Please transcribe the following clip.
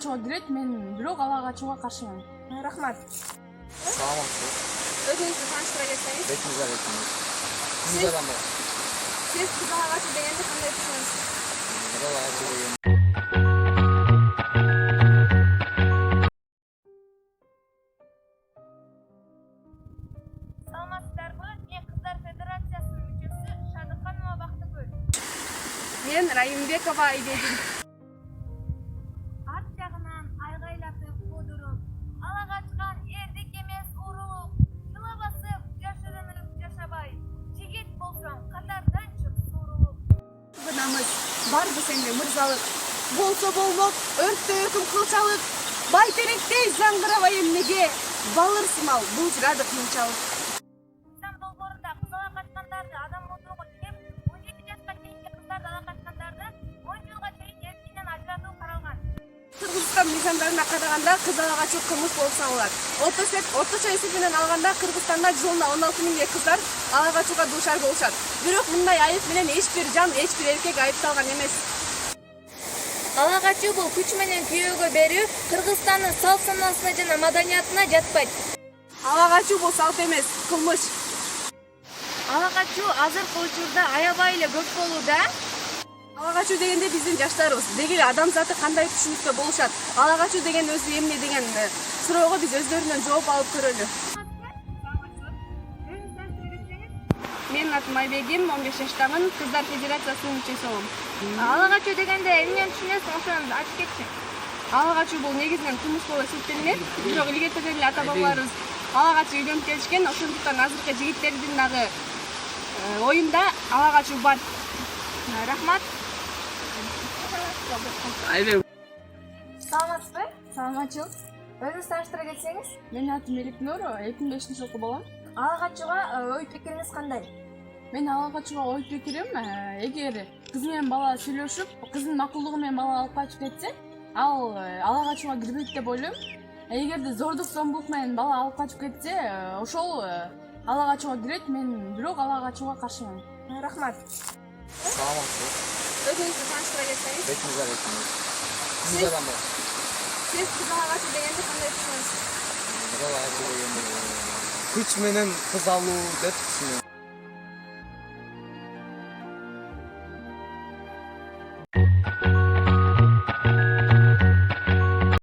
Чыга кирет, мен бирок ала качууга каршымын. Рахмат. Саламатсыз. Өзүңүздү тааныштыра кетсеңиз. Бетиңизге рахмат. Сиз адам бар. Сиз кыз ала качуу дегенди кандай түшүнөсүз? Ала качуу деген. Саламатсыздарбы? Мен Кыздар Федерациясынын мүчөсү Шадыканова Бактыгүл. Мен Райымбекова Айдегүл. Арт жагынан айгайлатып куудуруп, ала качкан эрдик эмес урулуп, жыла басып, жашырынып жашабай, жигит болсоң катардан чык сурулуп. Намыс, барбы сенде мырзалык, болсо болмок, өрттө өкүм кылчалык, байтеректей заңгырабай эмнеге, балырсымал булжурадык мынчалык. Ислам долбоорунда кыз ала качкандарды адам отурууга тиеп, 17 жашка чейинки кыздарды ала качкандарды 10 жылга чейин эркинен ажыратуу каралган. Кыргызстан мыйзамдарына караганда кыз ала качуу кылмыш болуп саналат. Орточо эсеп менен алганда Кыргызстанда жылына 16 миңдей кыздар ала качууга дуушар болушат. Бирок мындай айып менен эч бир жан, эч бир эркек айыпталган эмес. Ала качуу бул күч менен күйөөгө берүү Кыргызстандын салт санасына жана маданиятына жатпайт. Ала качуу бул салт эмес, кылмыш. Ала качуу азыркы учурда аябай эле көп болууда. Ала качуу дегенде биздин жаштарыбыз, деги эле адамзаты кандай түшүнүктө болушат? Ала качуу деген өзү эмне деген суроого биз өздөрүнөн жооп алып көрөлү. Менин атым Айбегим, 15 жаштамын, Кыздар Федерациясынын мүчөсүмүн. Ала качуу дегенде эмнени түшүнөсүң, ошону айтып кетчи. Ала качуу бул негизинен кылмыш болуп эсептелинет. Бирок илгертерде эле ата бабаларыбыз ала качуу үйлөнүп келишкен, ошондуктан азыркы жигиттердин дагы оюнда ала качуу бар. Рахмат. Айбек. Саламатсызбы? Саламатчылык. Өзүңүз тааныштыра кетсеңиз. Менин атым Эликнур, 2005-жылкы балам. Ала качууга ой пикириңиз кандай? Мен ала качууга ой пикирим, эгер кыз менен бала сүйлөшүп, кыздын макулдугу менен бала алып качып кетсе, ал ала качууга кирбейт деп ойлойм. Эгерде зордук зомбулук менен бала алып качып кетсе, ошол ала качууга кирет, мен бирок ала качууга каршымын. Рахмат. Саламатсыз. Өзүңүздү тааныштыра кетсеңиз. Бетиңизге рахмат. Сиз адам бар. Сиз кыз ала качуу дегенди кандай түшүнөсүз? Ала качуу деген. Күч менен кыз алуу деп түшүнөм.